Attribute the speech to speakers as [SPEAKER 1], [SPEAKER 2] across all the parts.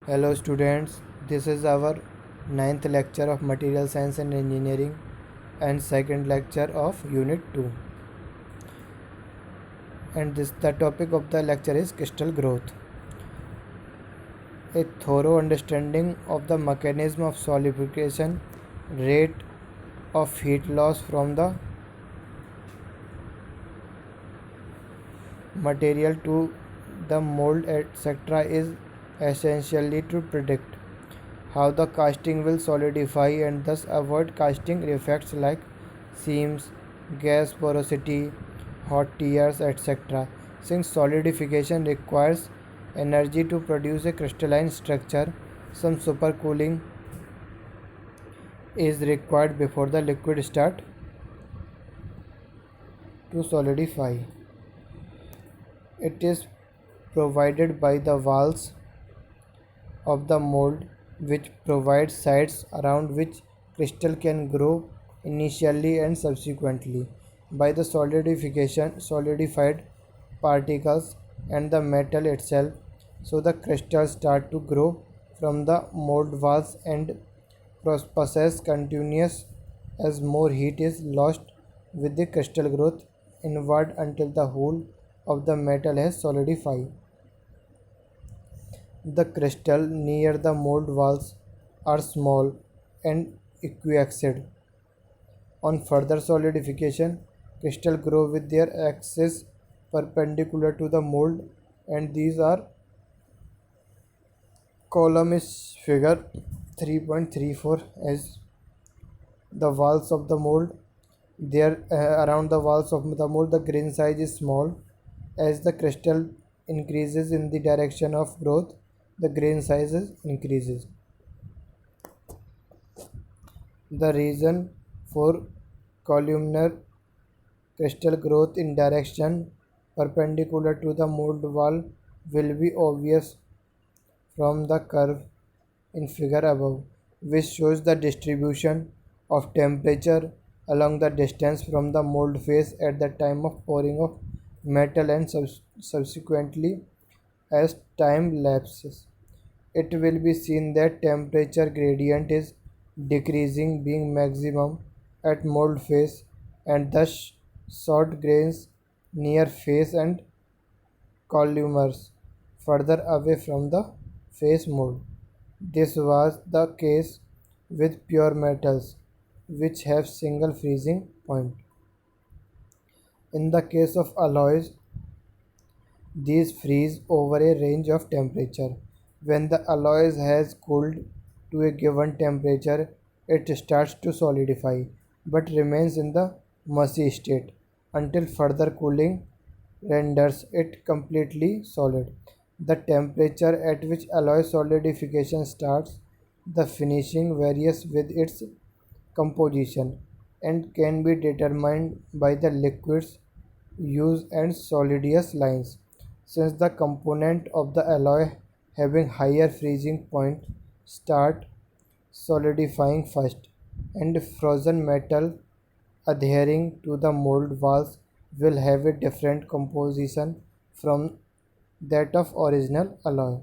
[SPEAKER 1] Hello students, this is our ninth lecture of Material Science and Engineering and second lecture of Unit 2. And the topic of the lecture is crystal growth. A thorough understanding of the mechanism of solidification, rate of heat loss from the material to the mold etc. is essentially to predict how the casting will solidify and thus avoid casting effects like seams, gas porosity, hot tears, etc. Since solidification requires energy to produce a crystalline structure, some supercooling is required before the liquid start to solidify. It is provided by the walls of the mold, which provides sites around which crystal can grow initially and subsequently by the solidified particles and the metal itself. So the crystals start to grow from the mold walls and process continues as more heat is lost with the crystal growth inward until the whole of the metal has solidified. The crystal near the mold walls are small and equiaxed. On further solidification, crystals grow with their axis perpendicular to the mold, and these are column is figure 3.34 as the walls of the mold. There around the walls of the mold, the grain size is small. As the crystal increases in the direction of growth, the grain sizes increases. The reason for columnar crystal growth in direction perpendicular to the mold wall will be obvious from the curve in figure above, which shows the distribution of temperature along the distance from the mold face at the time of pouring of metal and subsequently as time lapses. It will be seen that temperature gradient is decreasing, being maximum at mold face and thus short grains near face and columars further away from the face mold. This was the case with pure metals, which have single freezing point. In the case of alloys, these freeze over a range of temperature. When the alloy has cooled to a given temperature, it starts to solidify but remains in the mushy state until further cooling renders it completely solid. The temperature at which alloy solidification starts, the finishing varies with its composition and can be determined by the liquids used and solidus lines. Since the component of the alloy having higher freezing point start solidifying first, and frozen metal adhering to the mold walls will have a different composition from that of original alloy.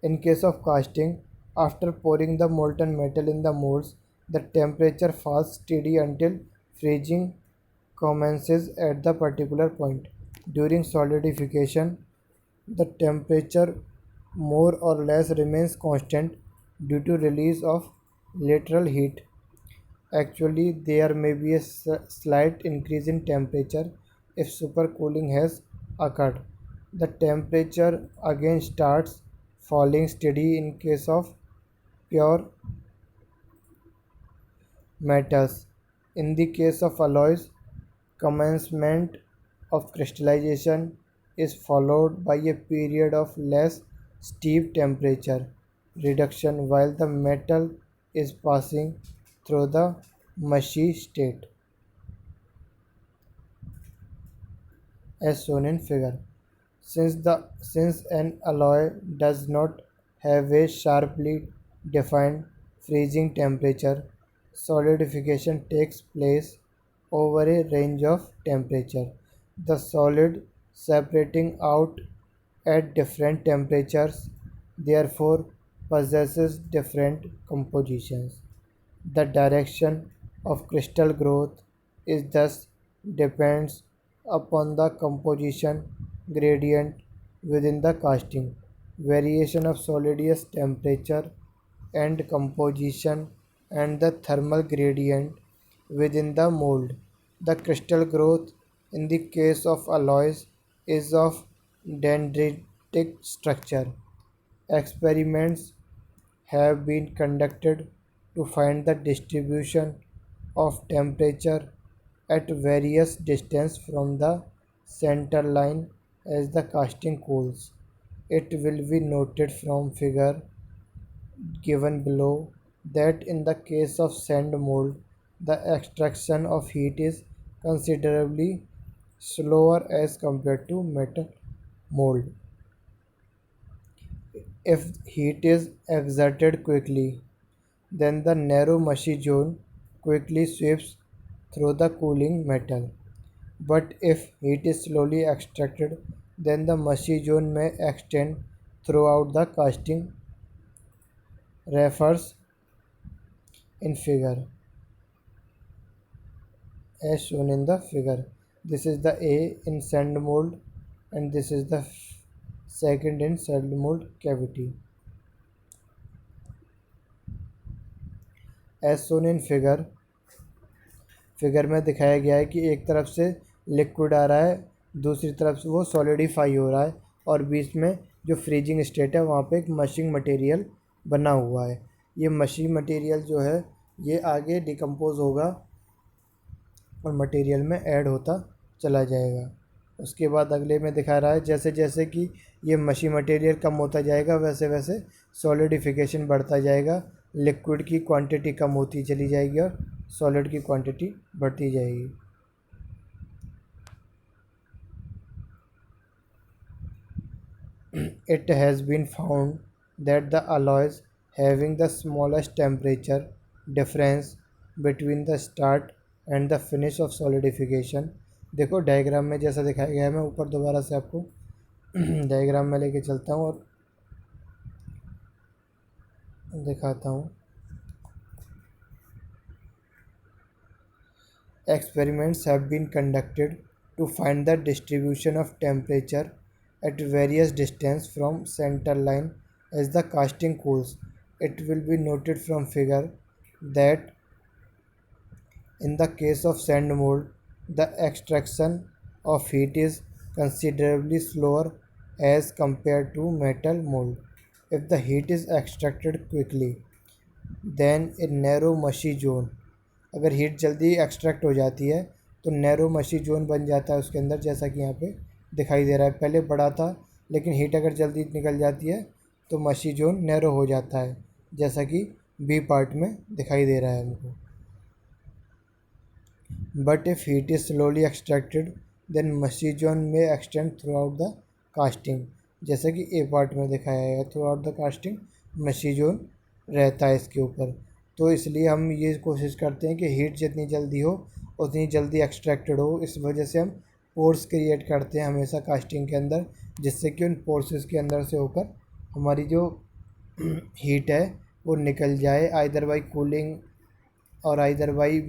[SPEAKER 1] In case of casting, after pouring the molten metal in the molds, the temperature falls steady until freezing commences at the particular point. During solidification, the temperature more or less remains constant due to release of lateral heat. Actually, there may be a slight increase in temperature if supercooling has occurred. The temperature again starts falling steady in case of pure metals. In the case of alloys, commencement of crystallization is followed by a period of less steep temperature reduction while the metal is passing through the mushy state, as shown in figure. Since an alloy does not have a sharply defined freezing temperature, solidification takes place over a range of temperature. The solid separating out at different temperatures therefore possesses different compositions. The direction of crystal growth is thus depends upon the composition gradient within the casting, variation of solidus temperature and composition, and the thermal gradient within the mold. The crystal growth in the case of alloys is of dendritic structure. Experiments have been conducted to find the distribution of temperature at various distance from the center line as the casting cools. It will be noted from figure given below that in the case of sand mold, the extraction of heat is considerably slower as compared to metal mold. If heat is exerted quickly, then the narrow mushy zone quickly sweeps through the cooling metal. But if heat is slowly extracted, then the mushy zone may extend throughout the casting. Refers in figure as shown in the figure. This is the A in sand mold and this is the second in sand mold cavity. As shown in figure में दिखाया गया है कि एक तरफ से liquid आ रहा है, दूसरी तरफ से वो सॉलिडिफाई हो रहा है और बीच में जो फ्रीजिंग स्टेट है वहाँ पे एक मशिंग मटेरियल बना हुआ है. ये मशिंग मटेरियल जो है ये आगे डिकम्पोज होगा और मटेरियल में ऐड होता चला जाएगा. उसके बाद अगले में दिखा रहा है जैसे जैसे कि ये मशी मटेरियल कम होता जाएगा वैसे वैसे सॉलिडिफिकेशन बढ़ता जाएगा, लिक्विड की क्वांटिटी कम होती चली जाएगी और सॉलिड की क्वांटिटी बढ़ती जाएगी. It has been found that the alloys having the smallest temperature difference between the start and the finish of solidification. देखो डायग्राम में जैसा दिखाया गया है, मैं ऊपर दोबारा से आपको डायग्राम में लेके चलता हूँ और दिखाता हूँ. Experiments have been conducted to find the distribution of temperature at various distance from center line as the casting cools. It will be noted from figure that in the case of sand mold, the extraction of heat is considerably slower as compared to metal mold. If the heat is extracted quickly, then a narrow mushy zone, अगर heat जल्दी extract हो जाती है तो narrow मशी zone बन जाता है उसके अंदर, जैसा कि यहाँ पे दिखाई दे रहा है. पहले बड़ा था लेकिन हीट अगर जल्दी निकल जाती है तो मशी जोन नैरो हो जाता है, जैसा कि बी पार्ट में दिखाई दे रहा है हमको. But if heat is slowly extracted then mushy zone में extend throughout the casting, जैसा कि ए पार्ट में दिखाया है. Throughout the casting mushy zone रहता है इसके ऊपर. तो इसलिए हम ये कोशिश करते हैं कि हीट जितनी जल्दी हो उतनी जल्दी एक्सट्रैक्टेड हो. इस वजह से हम पोर्स क्रिएट करते हैं हमेशा कास्टिंग के अंदर, जिससे कि उन पोर्सेस के अंदर से होकर हमारी जो हीट है वो निकल जाए, आइदर बाई कूलिंग और either by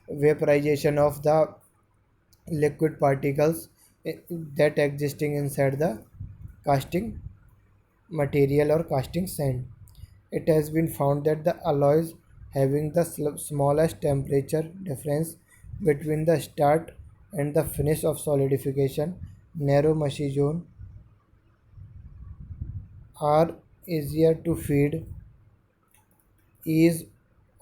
[SPEAKER 1] vaporization of the liquid particles that existing inside the casting material और casting sand. It has been found that the alloys having the smallest temperature difference between the start and the finish of solidification, narrow mushy zone, are easier to feed. Ease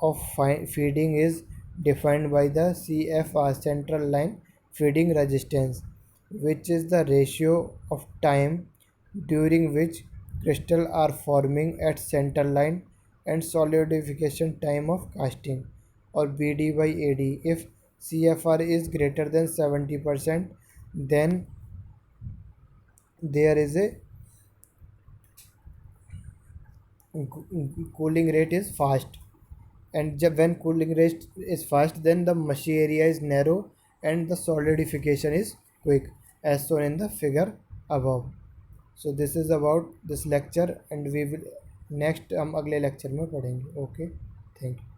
[SPEAKER 1] of feeding is defined by the CFR, central line feeding resistance, which is the ratio of time during which crystals are forming at center line and solidification time of casting, or BD by AD. If CFR is greater than 70%, then there is a cooling rate is fast, and when cooling rate is fast then the mushy area is narrow and the solidification is quick, as shown in the figure above. So this is about this lecture and we will next हम अगले lecture में पढ़ेंगे. Okay, thank you.